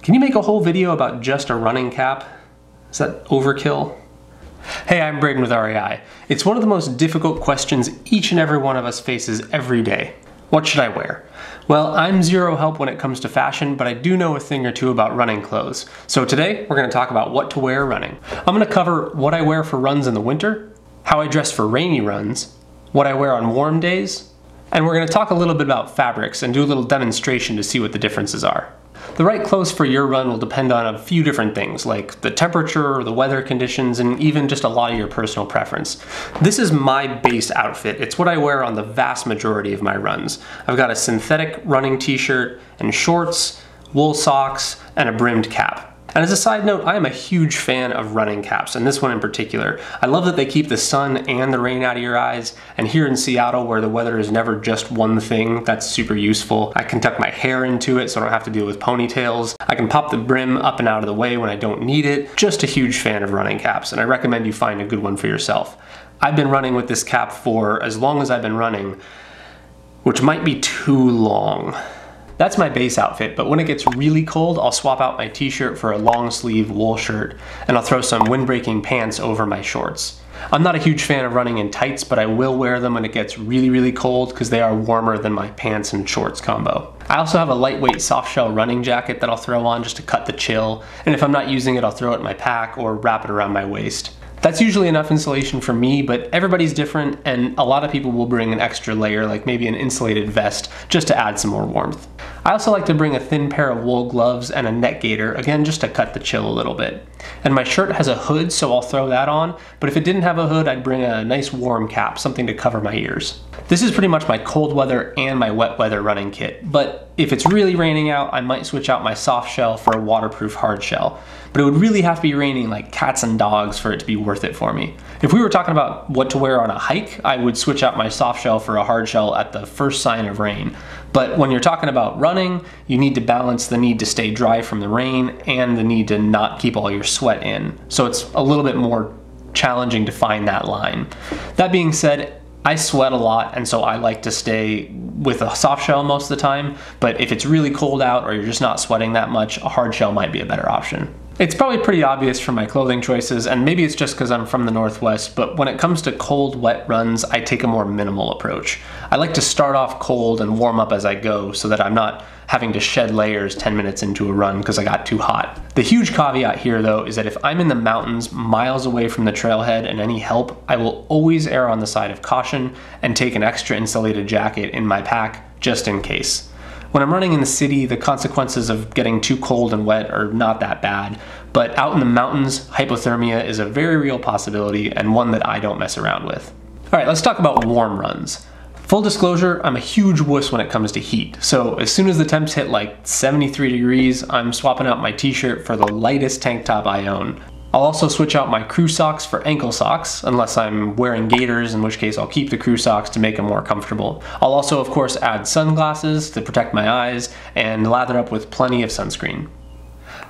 Can you make a whole video about just a running cap? Is that overkill? Hey, I'm Braden with REI. It's one of the most difficult questions each and every one of us faces every day. What should I wear? Well, I'm zero help when it comes to fashion, but I do know a thing or two about running clothes. So today, we're going to talk about what to wear running. I'm going to cover what I wear for runs in the winter, how I dress for rainy runs, what I wear on warm days, and we're going to talk a little bit about fabrics and do a little demonstration to see what the differences are. The right clothes for your run will depend on a few different things, like the temperature, the weather conditions, and even just a lot of your personal preference. This is my base outfit. It's what I wear on the vast majority of my runs. I've got a synthetic running t-shirt and shorts, wool socks, and a brimmed cap. And as a side note, I am a huge fan of running caps, and this one in particular. I love that they keep the sun and the rain out of your eyes, and here in Seattle where the weather is never just one thing, that's super useful. I can tuck my hair into it so I don't have to deal with ponytails. I can pop the brim up and out of the way when I don't need it. Just a huge fan of running caps, and I recommend you find a good one for yourself. I've been running with this cap for as long as I've been running, which might be too long. That's my base outfit, but when it gets really cold, I'll swap out my t-shirt for a long sleeve wool shirt, and I'll throw some windbreaking pants over my shorts. I'm not a huge fan of running in tights, but I will wear them when it gets really cold because they are warmer than my pants and shorts combo. I also have a lightweight softshell running jacket that I'll throw on just to cut the chill, and if I'm not using it, I'll throw it in my pack or wrap it around my waist. That's usually enough insulation for me, but everybody's different, and a lot of people will bring an extra layer, like maybe an insulated vest, just to add some more warmth. I also like to bring a thin pair of wool gloves and a neck gaiter, again just to cut the chill a little bit. And my shirt has a hood, so I'll throw that on, but if it didn't have a hood, I'd bring a nice warm cap, something to cover my ears. This is pretty much my cold weather and my wet weather running kit, but if it's really raining out, I might switch out my soft shell for a waterproof hard shell. But it would really have to be raining like cats and dogs for it to be worth it for me. If we were talking about what to wear on a hike, I would switch out my soft shell for a hard shell at the first sign of rain. But when you're talking about running, you need to balance the need to stay dry from the rain and the need to not keep all your sweat in. So it's a little bit more challenging to find that line. That being said, I sweat a lot, and so I like to stay with a soft shell most of the time, but if it's really cold out or you're just not sweating that much, a hard shell might be a better option. It's probably pretty obvious from my clothing choices, and maybe it's just because I'm from the Northwest, but when it comes to cold, wet runs, I take a more minimal approach. I like to start off cold and warm up as I go so that I'm not having to shed layers 10 minutes into a run because I got too hot. The huge caveat here though is that if I'm in the mountains miles away from the trailhead and any help, I will always err on the side of caution and take an extra insulated jacket in my pack just in case. When I'm running in the city, the consequences of getting too cold and wet are not that bad, but out in the mountains, hypothermia is a very real possibility and one that I don't mess around with. All right, let's talk about warm runs. Full disclosure, I'm a huge wuss when it comes to heat, so as soon as the temps hit like 73 degrees, I'm swapping out my t-shirt for the lightest tank top I own. I'll also switch out my crew socks for ankle socks, unless I'm wearing gaiters, in which case I'll keep the crew socks to make them more comfortable. I'll also, of course, add sunglasses to protect my eyes and lather up with plenty of sunscreen.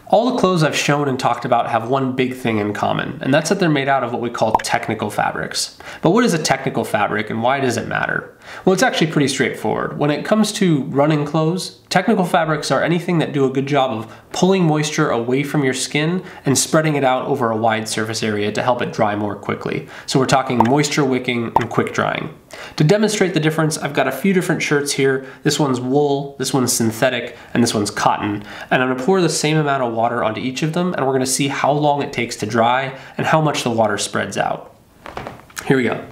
All the clothes I've shown and talked about have one big thing in common, and that's that they're made out of what we call technical fabrics. But what is a technical fabric and why does it matter? Well, it's actually pretty straightforward. When it comes to running clothes, technical fabrics are anything that do a good job of pulling moisture away from your skin and spreading it out over a wide surface area to help it dry more quickly. So we're talking moisture wicking and quick drying. To demonstrate the difference, I've got a few different shirts here. This one's wool, this one's synthetic, and this one's cotton. And I'm gonna pour the same amount of water onto each of them, and we're gonna see how long it takes to dry and how much the water spreads out. Here we go.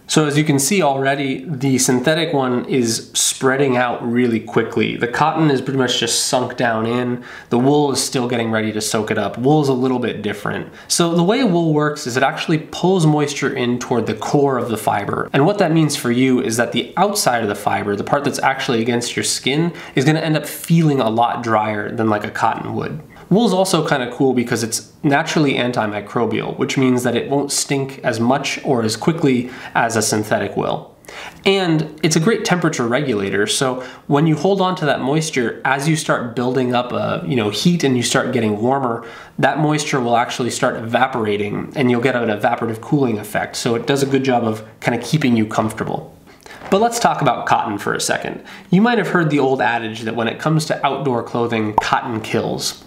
So as you can see already, the synthetic one is spreading out really quickly. The cotton is pretty much just sunk down in. The wool is still getting ready to soak it up. Wool is a little bit different. So the way wool works is it actually pulls moisture in toward the core of the fiber. And what that means for you is that the outside of the fiber, the part that's actually against your skin, is gonna end up feeling a lot drier than like a cotton would. Wool is also kind of cool because it's naturally antimicrobial, which means that it won't stink as much or as quickly as a synthetic will. And it's a great temperature regulator, so when you hold on to that moisture, as you start building up heat and you start getting warmer, that moisture will actually start evaporating and you'll get an evaporative cooling effect. So it does a good job of kind of keeping you comfortable. But let's talk about cotton for a second. You might have heard the old adage that when it comes to outdoor clothing, cotton kills.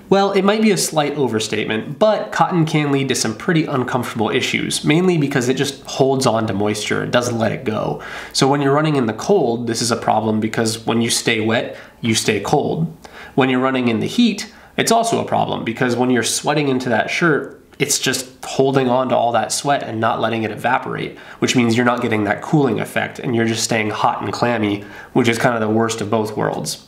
Well, it might be a slight overstatement, but cotton can lead to some pretty uncomfortable issues, mainly because it just holds on to moisture, it doesn't let it go. So when you're running in the cold, this is a problem because when you stay wet, you stay cold. When you're running in the heat, it's also a problem because when you're sweating into that shirt, it's just holding on to all that sweat and not letting it evaporate, which means you're not getting that cooling effect and you're just staying hot and clammy, which is kind of the worst of both worlds.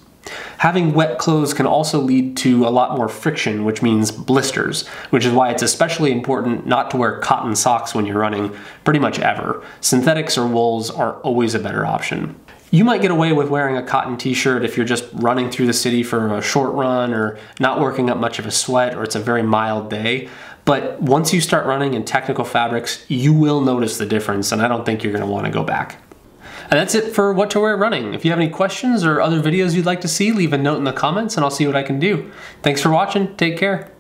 Having wet clothes can also lead to a lot more friction, which means blisters, which is why it's especially important not to wear cotton socks when you're running, pretty much ever. Synthetics or wools are always a better option. You might get away with wearing a cotton t-shirt if you're just running through the city for a short run or not working up much of a sweat or it's a very mild day. But once you start running in technical fabrics, you will notice the difference, and I don't think you're going to want to go back. And that's it for what to wear running. If you have any questions or other videos you'd like to see, leave a note in the comments and I'll see what I can do. Thanks for watching. Take care.